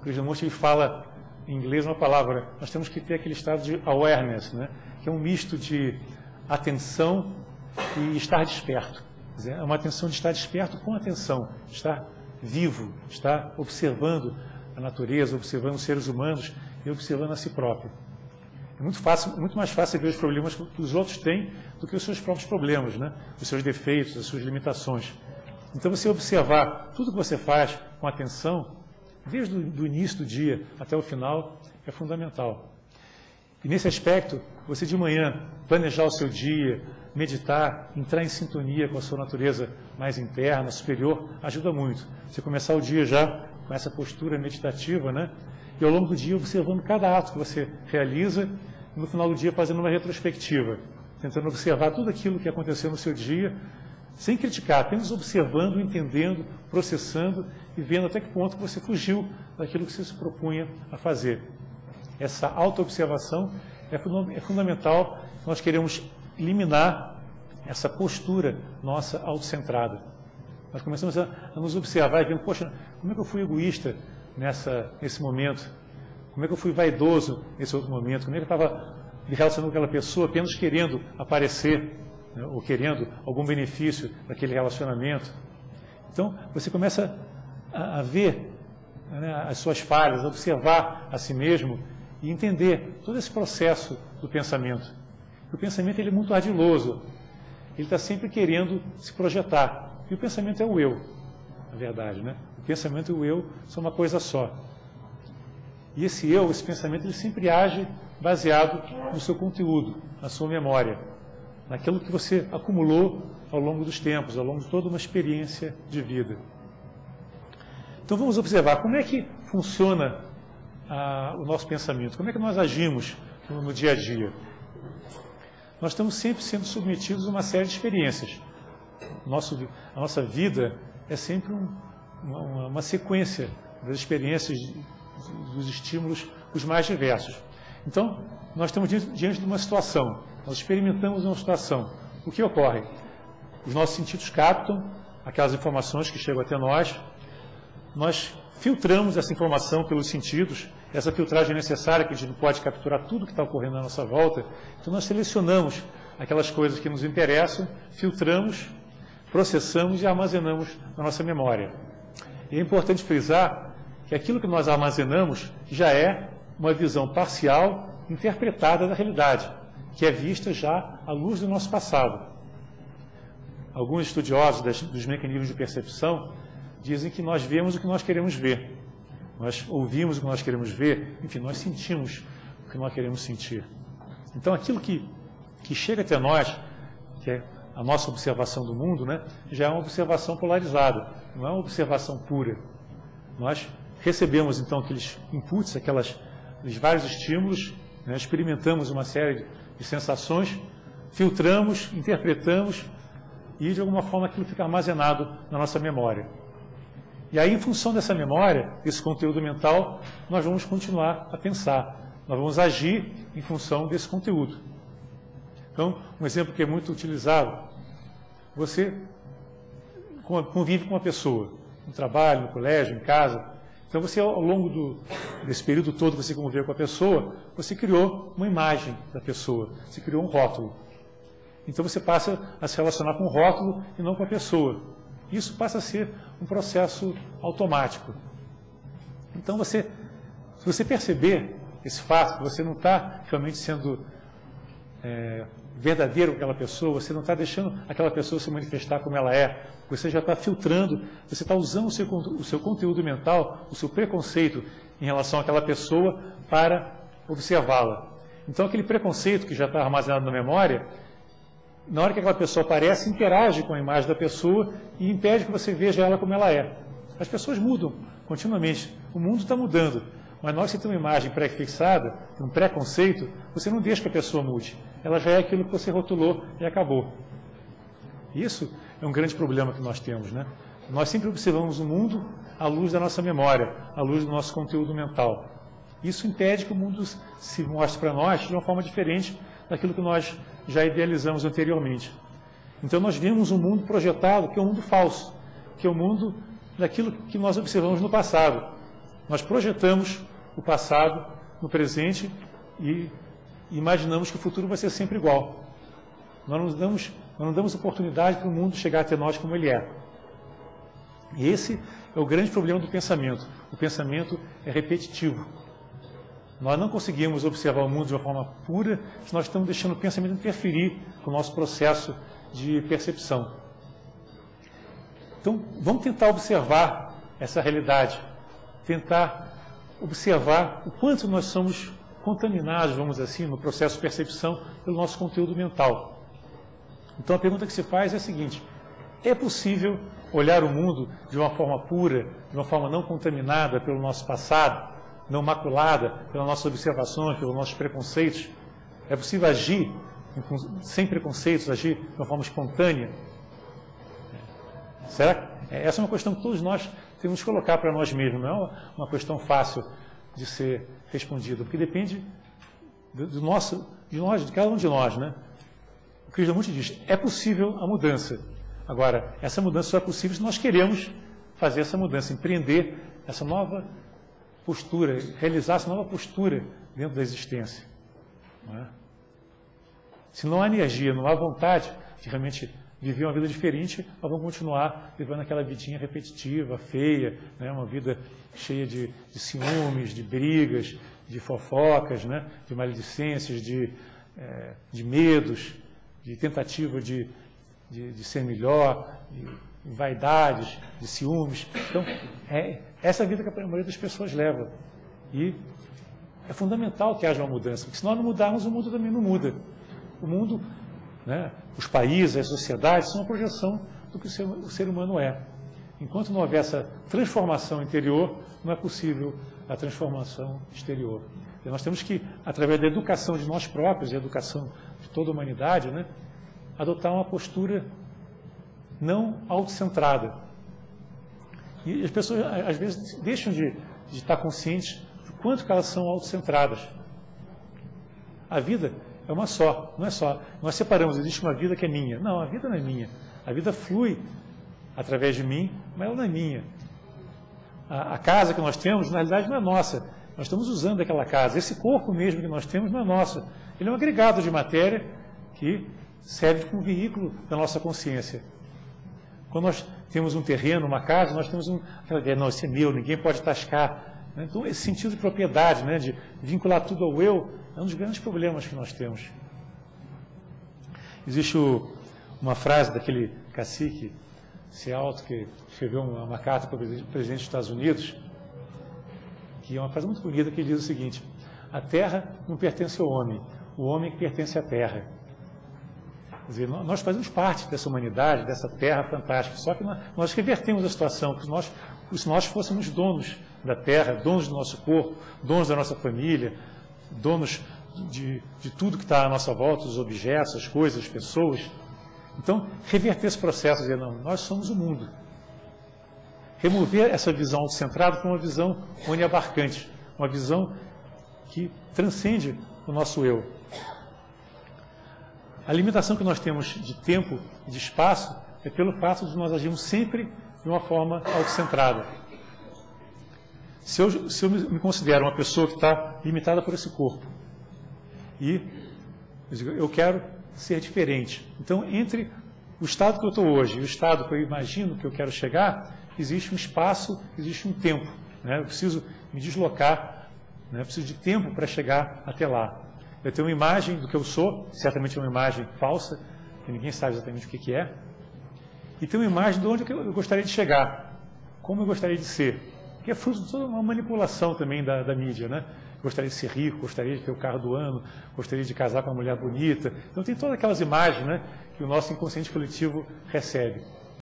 Krishnamurti ele fala em inglês uma palavra, nós temos que ter aquele estado de awareness, né? Que é um misto de atenção e estar desperto. Quer dizer, é uma atenção de estar desperto com atenção, estar vivo, estar observando a natureza, observando os seres humanos e observando a si próprio. É muito mais fácil ver os problemas que os outros têm do que os seus próprios problemas, né? Os seus defeitos, as suas limitações. Então, você observar tudo que você faz com atenção, desde o início do dia até o final, é fundamental. E nesse aspecto, você de manhã planejar o seu dia, meditar, entrar em sintonia com a sua natureza mais interna, superior, ajuda muito. Você começar o dia já com essa postura meditativa, né? E ao longo do dia observando cada ato que você realiza, e no final do dia fazendo uma retrospectiva, tentando observar tudo aquilo que aconteceu no seu dia, sem criticar, apenas observando, entendendo, processando e vendo até que ponto você fugiu daquilo que você se propunha a fazer. Essa autoobservação é fundamental. Nós queremos eliminar essa postura nossa autocentrada. Nós começamos a nos observar e vendo, poxa, como é que eu fui egoísta nesse momento? Como é que eu fui vaidoso nesse outro momento? Como é que eu estava me relacionando com aquela pessoa apenas querendo aparecer, né, ou querendo algum benefício daquele relacionamento? Então, você começa a ver, né, as suas falhas, a observar a si mesmo e entender todo esse processo do pensamento. O pensamento ele é muito ardiloso, ele está sempre querendo se projetar. E o pensamento é o eu, na verdade, né? O pensamento e o eu são uma coisa só. E esse eu, esse pensamento, ele sempre age baseado no seu conteúdo, na sua memória, naquilo que você acumulou ao longo dos tempos, ao longo de toda uma experiência de vida. Então vamos observar como é que funciona o nosso pensamento, como é que nós agimos no dia a dia. Nós estamos sempre sendo submetidos a uma série de experiências. A nossa vida é sempre uma sequência das experiências, dos estímulos os mais diversos. Então, nós estamos diante de uma situação, nós experimentamos uma situação. O que ocorre? Os nossos sentidos captam aquelas informações que chegam até nós filtramos essa informação pelos sentidos, essa filtragem é necessária, que a gente não pode capturar tudo que está ocorrendo à nossa volta, então nós selecionamos aquelas coisas que nos interessam, filtramos, processamos e armazenamos na nossa memória. E é importante frisar que aquilo que nós armazenamos já é uma visão parcial, interpretada da realidade, que é vista já à luz do nosso passado. Alguns estudiosos dos mecanismos de percepção dizem que nós vemos o que nós queremos ver, nós ouvimos o que nós queremos ver, enfim, nós sentimos o que nós queremos sentir. Então, aquilo que chega até nós, que é a nossa observação do mundo, né, já é uma observação polarizada, não é uma observação pura. Nós recebemos, então, aqueles inputs, aqueles vários estímulos, né, experimentamos uma série de sensações, filtramos, interpretamos e, de alguma forma, aquilo fica armazenado na nossa memória. E aí, em função dessa memória, desse conteúdo mental, nós vamos continuar a pensar, nós vamos agir em função desse conteúdo. Então, um exemplo que é muito utilizado, você convive com uma pessoa, no trabalho, no colégio, em casa. Então, você, ao longo desse período todo que você conviveu com a pessoa, você criou uma imagem da pessoa, você criou um rótulo. Então, você passa a se relacionar com o rótulo e não com a pessoa. Isso passa a ser um processo automático. Então, se você perceber esse fato, que você não está realmente sendo verdadeiro com aquela pessoa, você não está deixando aquela pessoa se manifestar como ela é, você já está filtrando, você está usando o seu conteúdo mental, o seu preconceito em relação àquela pessoa para observá-la. Então, aquele preconceito que já está armazenado na memória, na hora que aquela pessoa aparece, interage com a imagem da pessoa e impede que você veja ela como ela é. As pessoas mudam continuamente, o mundo está mudando, mas na hora que você tem uma imagem pré-fixada, um preconceito, você não deixa que a pessoa mude. Ela já é aquilo que você rotulou e acabou. Isso é um grande problema que nós temos, né? Nós sempre observamos o mundo à luz da nossa memória, à luz do nosso conteúdo mental. Isso impede que o mundo se mostre para nós de uma forma diferente daquilo que nós já idealizamos anteriormente. Então nós vemos um mundo projetado que é um mundo falso, que é o mundo daquilo que nós observamos no passado. Nós projetamos o passado no presente e imaginamos que o futuro vai ser sempre igual. Nós não damos oportunidade para o mundo chegar até nós como ele é. E esse é o grande problema do pensamento. O pensamento é repetitivo. Nós não conseguimos observar o mundo de uma forma pura se nós estamos deixando o pensamento interferir com o nosso processo de percepção. Então, vamos tentar observar essa realidade, tentar observar o quanto nós somos contaminados, vamos dizer assim, no processo de percepção pelo nosso conteúdo mental. Então, a pergunta que se faz é a seguinte: é possível olhar o mundo de uma forma pura, de uma forma não contaminada pelo nosso passado, não maculada pelas nossas observações, pelos nossos preconceitos? É possível agir sem preconceitos, agir de uma forma espontânea? Será que essa é uma questão que todos nós temos que colocar para nós mesmos, não é uma questão fácil de ser respondida, porque depende de cada um de nós, né? O Krishnamurti diz: é possível a mudança. Agora, essa mudança só é possível se nós queremos fazer essa mudança, empreender essa nova postura, realizar essa nova postura dentro da existência. Não é? Se não há energia, não há vontade de realmente viver uma vida diferente, nós vamos continuar vivendo aquela vidinha repetitiva, feia, né? Uma vida cheia de ciúmes, de brigas, de fofocas, né? De maledicências, de medos, de tentativa de ser melhor, de vaidades, de ciúmes. Então, essa é a vida que a maioria das pessoas leva. E é fundamental que haja uma mudança, porque se nós não mudarmos, o mundo também não muda. O mundo, né, os países, as sociedades, são uma projeção do que o ser humano é. Enquanto não houver essa transformação interior, não é possível a transformação exterior. E nós temos que, através da educação de nós próprios, e a educação de toda a humanidade, né, adotar uma postura não autocentrada. E as pessoas, às vezes, deixam de estar conscientes do quanto que elas são autocentradas. A vida é uma só, não é só. Nós separamos, existe uma vida que é minha. Não, a vida não é minha. A vida flui através de mim, mas ela não é minha. A casa que nós temos, na realidade, não é nossa. Nós estamos usando aquela casa. Esse corpo mesmo que nós temos não é nosso. Ele é um agregado de matéria que serve como veículo da nossa consciência. Quando nós temos um terreno, uma casa, nós temos aquela ideia: não, isso é meu, ninguém pode tascar. Então, esse sentido de propriedade, né, de vincular tudo ao eu, é um dos grandes problemas que nós temos. Existe uma frase daquele cacique Sealto, que escreveu uma carta para o presidente dos Estados Unidos, que é uma frase muito bonita, que ele diz o seguinte: a terra não pertence ao homem, o homem que pertence à terra. Quer dizer, nós fazemos parte dessa humanidade, dessa terra fantástica, só que nós revertemos a situação, porque se nós fôssemos donos da terra, donos do nosso corpo, donos da nossa família, donos de tudo que está à nossa volta, os objetos, as coisas, as pessoas. Então, reverter esse processo, dizer: não, nós somos o mundo. Remover essa visão autocentrada para uma visão oniabarcante, uma visão que transcende o nosso eu. A limitação que nós temos de tempo e de espaço é pelo fato de nós agirmos sempre de uma forma autocentrada. Se eu me considero uma pessoa que está limitada por esse corpo e eu quero ser diferente, então entre o estado que eu estou hoje e o estado que eu imagino que eu quero chegar, existe um espaço, existe um tempo, né? Eu preciso me deslocar, né? Eu preciso de tempo para chegar até lá. Eu tenho uma imagem do que eu sou, certamente é uma imagem falsa, que ninguém sabe exatamente o que é, e tenho uma imagem de onde eu gostaria de chegar, como eu gostaria de ser, que é fruto de toda uma manipulação também da mídia, né? Gostaria de ser rico, gostaria de ter o carro do ano, gostaria de casar com uma mulher bonita. Então tem todas aquelas imagens, né, que o nosso inconsciente coletivo recebe.